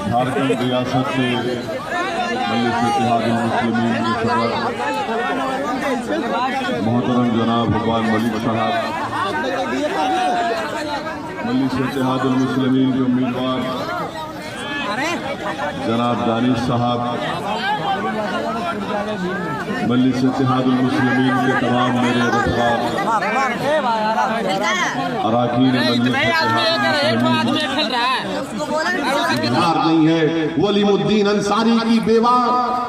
झारखंड रियासत के मजलिस इत्तेहादुल मुस्लिमीन के सदर मोहतरम जनाब हुब्बान मलिक साहब, मजलिस इत्तेहादुल मुस्लिमीन के उम्मीदवार जनाब दानिश साहब, मजलिस इत्तेहादुल मुस्लिमीन के तमाम मेरे रफ़ीक़ अरकान मजलिस नहीं है। वलीमुद्दीन अंसारी की बेवा,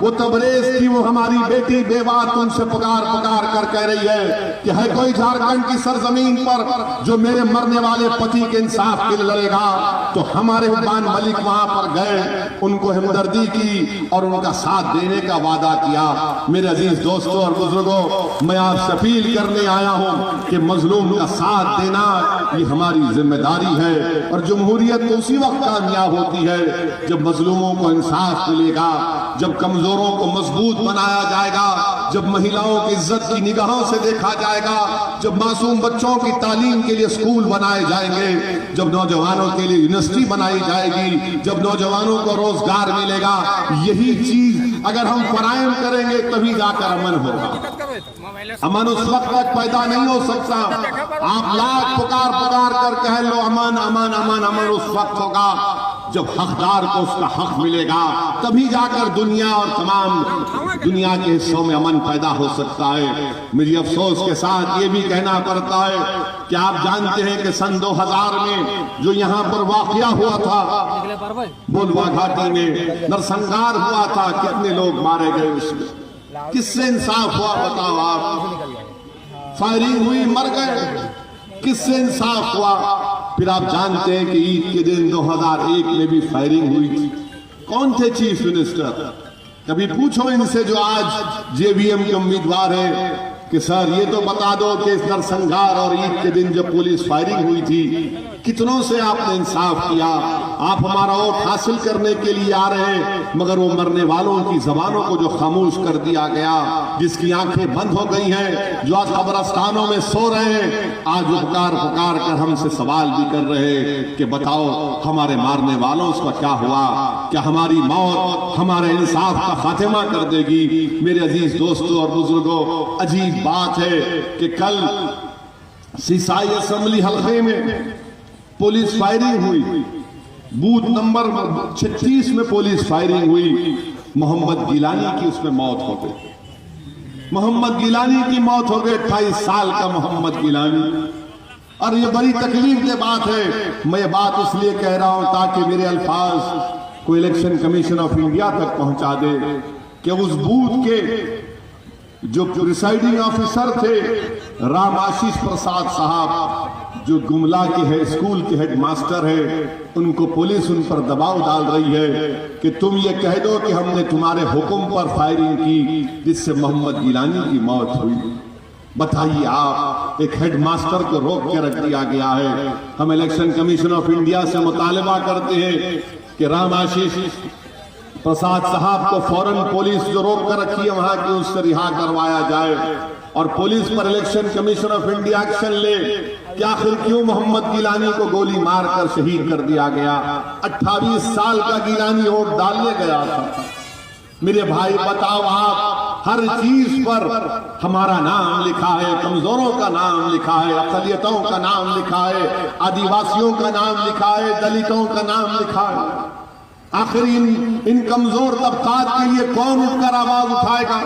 वो तबरेज की वो हमारी बेटी बेवा तुमसे पुकार पुकार कर कह रही है कि है कोई झारखंड की सरजमीन पर जो मेरे मरने वाले पति के इंसाफ के लिए लड़ेगा। तो हमारे हुब्बान मलिक वहां पर गए, उनको हमदर्दी की और उनका साथ देने का वादा किया। मेरे अजीज दोस्तों और बुजुर्गों, मैं आपसे अपील करने आया हूं कि मजलूम का साथ देना ये हमारी जिम्मेदारी है। और जमहूरियत तो उसी वक्त कामयाब होती है जब मजलूमों को इंसाफ मिलेगा, जब कमजोरों को मजबूत बनाया जाएगा, जब महिलाओं की इज्जत की निगाहों से देखा जाएगा, जब मासूम बच्चों की तालीम के लिए स्कूल बनाए जाएंगे, जब नौजवानों के लिए यूनिवर्सिटी बनाई जाएगी, जब नौजवानों को रोजगार मिलेगा। यही चीज अगर हम फराहम करेंगे तभी जाकर अमन होगा। अमन उस वक्त तक पैदा नहीं हो सकता। आप लाख पुकार पुकार कर कह लो अमन अमन अमन, अमन उस वक्त होगा जब हकदार को उसका हक मिलेगा तभी जाकर दुनिया और तमाम दुनिया के हिस्सों में अमन पैदा हो सकता है। मुझे अफसोस के साथ ये भी कहना पड़ता है कि आप जानते हैं कि सन 2000 में जो यहाँ पर वाकया हुआ था बोलवा घाटी में, नरसंहार हुआ था, कितने लोग मारे गए उसमें, किससे इंसाफ हुआ बताओ आप? फायरिंग हुई, मर गए, किससे इंसाफ हुआ? फिर आप जानते हैं कि ईद के दिन 2001 में भी फायरिंग हुई थी। कौन थे चीफ मिनिस्टर? कभी पूछो इनसे जो आज जेवीएम के उम्मीदवार हैं कि सर ये तो बता दो कि इस नरसंहार और ईद के दिन जब पुलिस फायरिंग हुई थी कितनों से आपने इंसाफ किया? आप हमारा वोट हासिल करने के लिए आ रहे हैं, मगर वो मरने वालों की जबानों को जो खामोश कर दिया गया, जिसकी आंखें बंद हो गई हैं, जो आज कब्रिस्तानों में सो रहे हैं, आज वो पुकार पुकार कर हमसे सवाल भी कर रहे हैं कि बताओ हमारे मारने वालों का क्या हुआ? क्या हमारी मौत हमारे इंसाफ का खात्मा कर देगी? मेरे अजीज दोस्तों और बुजुर्गों, अजीब बात है कि कल सीसाई असेंबली हल्के में पुलिस फायरिंग हुई, बूथ नंबर 36 में पुलिस फायरिंग हुई, मोहम्मद गिलानी की उसमें मौत हो गई। मोहम्मद गिलानी की मौत हो गई, 28 साल का मोहम्मद गिलानी। और ये बड़ी तकलीफ की बात है। मैं ये बात इसलिए कह रहा हूं ताकि मेरे अल्फाज को इलेक्शन कमीशन ऑफ इंडिया तक पहुंचा दे कि उस बूथ के जो प्रिसाइडिंग ऑफिसर थे राम आशीष प्रसाद साहब, जो गुमला के है स्कूल के हेडमास्टर है, उनको पुलिस उन पर दबाव डाल रही है कि तुम ये कह दो कि हमने तुम्हारे हुक्म पर फायरिंग की जिससे मोहम्मद गिलानी की मौत हुई। बताइए आप, एक हेडमास्टर को रोक के रख दिया गया है। हम इलेक्शन कमीशन ऑफ इंडिया से मुतालबा करते हैं कि राम आशीष प्रसाद साहब को फौरन पुलिस जो रोक कर रखी है वहां की उससे रिहा करवाया जाए और पुलिस पर election commission of India action ले कि आखिर क्यों मोहम्मद गिलानी को गोली मारकर शहीद कर दिया गया। 28 साल का गिलानी वोट डालने गया था। मेरे भाई बताओ आप, हर चीज पर हमारा नाम लिखा है, कमजोरों का नाम लिखा है, अकलियतों का नाम लिखा है, आदिवासियों का नाम लिखा है, दलितों का नाम लिखा है। आखिर इन कमजोर तबकात के लिए कौन उठकर आवाज उठाएगा?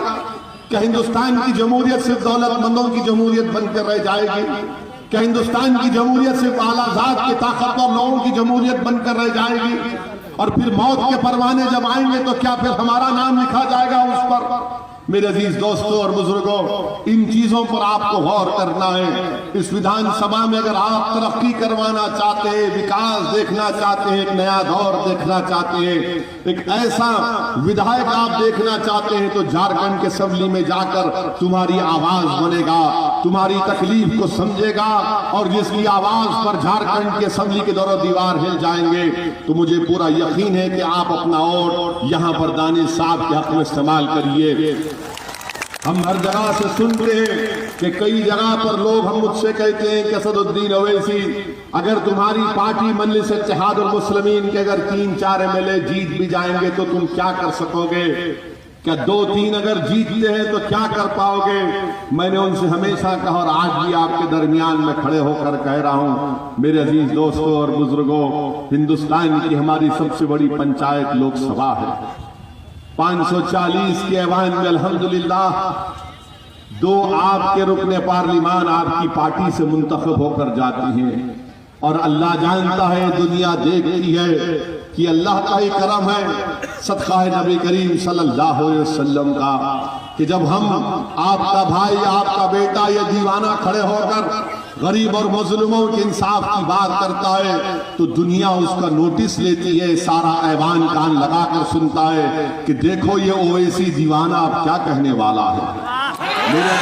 क्या हिंदुस्तान की जमहूरियत सिर्फ दौलतमंदों की जमहूरियत बनकर रह जाएगी? क्या हिंदुस्तान की जमहूरियत सिर्फ आलाजात के ताकतवर लोगों की जमहूरियत बनकर रह जाएगी? और फिर मौत के परवाने जब आएंगे तो क्या फिर हमारा नाम लिखा जाएगा उस पर? मेरे अजीज दोस्तों और बुजुर्गों, इन चीजों पर आपको गौर करना है। इस विधानसभा में अगर आप तरक्की करवाना चाहते हैं, विकास देखना चाहते हैं, एक नया दौर देखना चाहते हैं, एक ऐसा विधायक आप देखना चाहते हैं, तो झारखंड के असेंबली में जाकर तुम्हारी आवाज बनेगा, तुम्हारी तकलीफ को समझेगा और जिसकी आवाज पर झारखंड के असेंबली के दौर दीवार हिल जाएंगे। तो मुझे पूरा यकीन है कि आप अपना वोट यहाँ पर दानिश साहब के हक में इस्तेमाल करिए। हम हर जगह से सुनते हैं कि कई जगह पर लोग हम मुझसे कहते हैं कि असदुद्दीन ओवैसी, अगर तुम्हारी पार्टी मजलिस इत्तेहादुल मुस्लिमीन के अगर 3-4 एमएलए जीत भी जाएंगे तो तुम क्या कर सकोगे? क्या 2-3 अगर जीतते हैं तो क्या कर पाओगे? मैंने उनसे हमेशा कहा और आज भी आपके दरमियान में खड़े होकर कह रहा हूं, मेरे अजीज दोस्तों और बुजुर्गों, हिंदुस्तान की हमारी सबसे बड़ी पंचायत लोकसभा है। 540 के ऐवान में अल्हम्दुलिल्लाह 2 आपके रुकने पार्लिमान आपकी पार्टी से मुंतखब होकर जाती हैं। और अल्लाह जानता है, दुनिया देखती है कि अल्लाह का ही करम है, सदका है नबी करीम सल्लल्लाहु अलैहि वसल्लम का, कि जब हम आपका भाई आपका बेटा ये दीवाना खड़े होकर गरीब और मजलूमों के इंसाफ की बात करता है तो दुनिया उसका नोटिस लेती है, सारा ऐवान कान लगाकर सुनता है कि देखो ये ओवैसी दीवाना अब क्या कहने वाला है। मेरे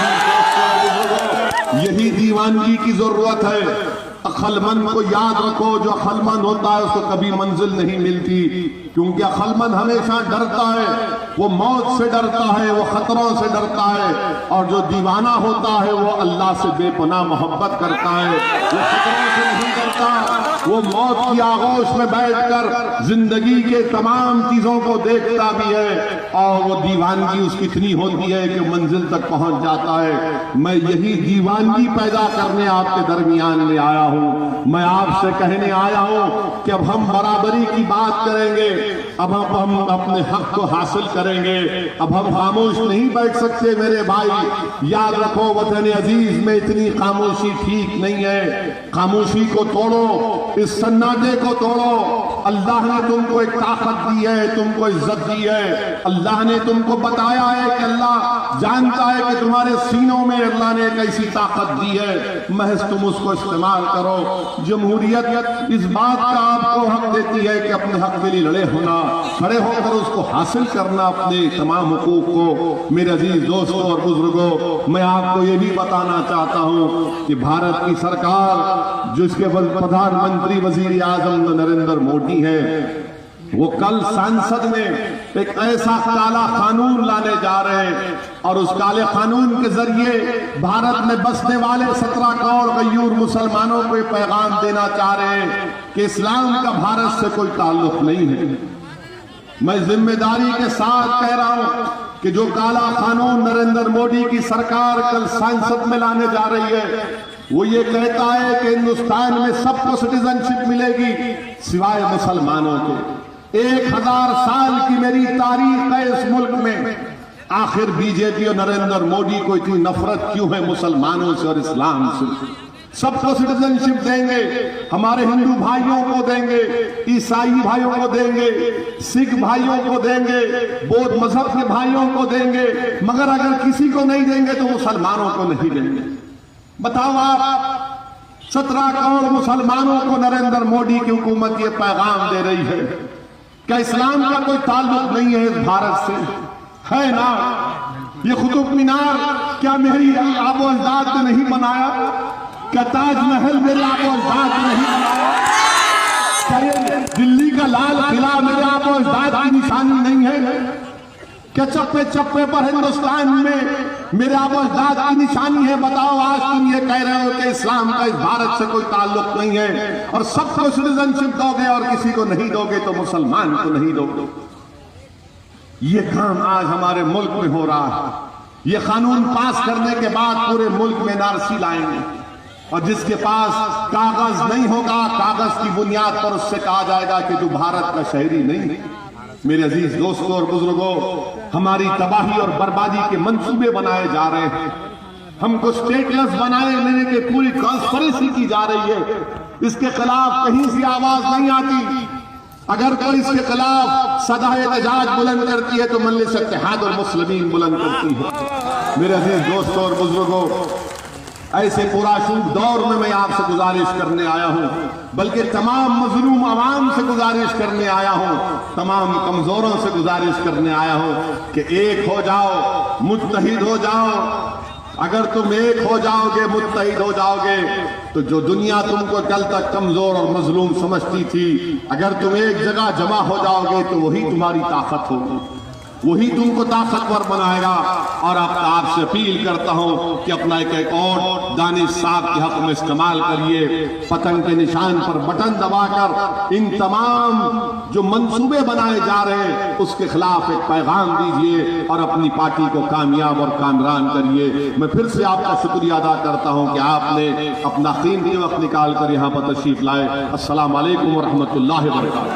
दोस्तों, यही दीवानगी की जरूरत है। अक्लमंद को याद रखो, जो अक्लमंद होता है उसको कभी मंजिल नहीं मिलती, क्योंकि अक्लमंद हमेशा डरता है, वो मौत से डरता है, वो खतरों से डरता है। और जो दीवाना होता है वो अल्लाह से बेपनाह मोहब्बत करता है, वो खतरों से नहीं डरता, वो मौत की आगोश में बैठकर जिंदगी के तमाम चीजों को देखता भी है और वो दीवानगी उसकी इतनी होती है कि मंजिल तक पहुंच जाता है। मैं यही दीवानगी पैदा करने आपके दरमियान में आया हूं। मैं आपसे कहने आया हूं कि अब हम बराबरी की बात करेंगे, अब हम अपने हक को हासिल करेंगे। अब हम खामोश नहीं बैठ सकते मेरे भाई। याद रखो, वतन अजीज में इतनी खामोशी ठीक नहीं है। खामोशी को तोड़ो, इस सन्नाटे को तोड़ो। अल्लाह ने तुमको एक ताकत दी है, तुमको इज्जत दी है। अल्लाह ने तुमको बताया है कि अल्लाह जानता है कि तुम्हारे सीनों में अल्लाह ने एक ऐसी ताकत दी है, महज तुम उसको इस्तेमाल करो। जमहूरियत इस बात का आपको हक देती है कि अपने हक के लिए लड़े होना, खड़े होकर उसको हासिल करना, अपने तमाम हुकूक को। मेरे अजीज दोस्तों और बुजुर्गों, मैं आपको ये भी बताना चाहता हूं कि भारत की सरकार, जिसके प्रधानमंत्री वजीर आजम नरेंद्र मोदी है, वो कल संसद में एक ऐसा काला कानून लाने जा रहे हैं और उस काले कानून के जरिए भारत में बसने वाले 17 करोड़ गयूर मुसलमानों को ये पैगाम देना चाह रहे हैं कि इस्लाम का भारत से कोई ताल्लुक नहीं है। मैं जिम्मेदारी के साथ कह रहा हूं कि जो काला कानून नरेंद्र मोदी की सरकार कल संसद में लाने जा रही है, वो ये कहता है कि हिंदुस्तान में सबको सिटीजनशिप मिलेगी सिवाय मुसलमानों के। 1000 साल की मेरी तारीख है इस मुल्क में। आखिर बीजेपी और नरेंद्र मोदी को इतनी नफरत क्यों है मुसलमानों से और इस्लाम से? सबको सिटीजनशिप देंगे, हमारे हिंदू भाइयों को देंगे, ईसाई भाइयों को देंगे, सिख भाइयों को देंगे, बौद्ध मजहब के भाइयों को देंगे, मगर अगर किसी को नहीं देंगे तो मुसलमानों को नहीं देंगे। बताओ आप, 17 करोड़ मुसलमानों को नरेंद्र मोदी की हुकूमत ये पैगाम दे रही है। क्या इस्लाम का कोई ताल्लुक नहीं है इस भारत से? है ना? ये कुतुब मीनार क्या मेरी आबो अजदाद ने नहीं बनाया? क्या ताजमहल मेरे आबो अजदाद ने नहीं बनाया? क्या ये दिल्ली का लाल किला मेरे आबो अजदाद की निशानी नहीं है? क्या चप्पे चप्पे पर हिंदुस्तान में मेरे आबो अजदाद की निशानी है? बताओ, आज तुम ये कह रहे हो कि इस्लाम का इस भारत से कोई ताल्लुक नहीं है और सबको सिटीजनशिप दोगे और किसी को नहीं दोगे तो मुसलमान को नहीं दोगे। ये काम आज हमारे मुल्क में हो रहा है। ये कानून पास करने के बाद पूरे मुल्क में एनआरसी लाएंगे और जिसके पास कागज नहीं होगा, कागज की बुनियाद पर उससे कहा जाएगा कि तू भारत का शहरी नहीं। मेरे अजीज दोस्तों और बुजुर्गों, हमारी तबाही और बर्बादी के मंसूबे बनाए जा रहे हैं। हमको स्टेटलेस बनाए लेने की पूरी कॉन्स्पिरेसी की जा रही है। इसके खिलाफ कहीं से आवाज नहीं आती। अगर कोई इसके खिलाफ सदाए एहतजाज बुलंद करती है तो मजलिस इत्तेहाद और मुस्लिमीन बुलंद करती है। मेरे अजीज दोस्तों और बुजुर्गों, ऐसे पुराशूब दौर में मैं आपसे गुजारिश करने आया हूं, बल्कि तमाम मजलूम आवाम से गुजारिश करने आया हूं, तमाम कमजोरों से गुजारिश करने आया हूं कि एक हो जाओ, मुत्तहिद हो जाओ। अगर तुम एक हो जाओगे, मुत्तहिद हो जाओगे, तो जो दुनिया तुमको कल तक कमजोर और मजलूम समझती थी, अगर तुम एक जगह जमा हो जाओगे तो वही तुम्हारी ताकत होगी, वही तुमको ताकतवर बनाएगा। और आपसे अपील करता हूं कि अपना एक और दानिश साहब के हक में इस्तेमाल करिए। पतंग के निशान पर बटन दबाकर इन तमाम जो मंसूबे बनाए जा रहे हैं उसके खिलाफ एक पैगाम दीजिए और अपनी पार्टी को कामयाब और कामरान करिए। मैं फिर से आपका शुक्रिया अदा करता हूं कि आपने अपना कीमती वक्त निकाल कर यहाँ पर तशरीफ लाए। अस्सलाम वालेकुम व रहमतुल्लाहि व बरकातहू।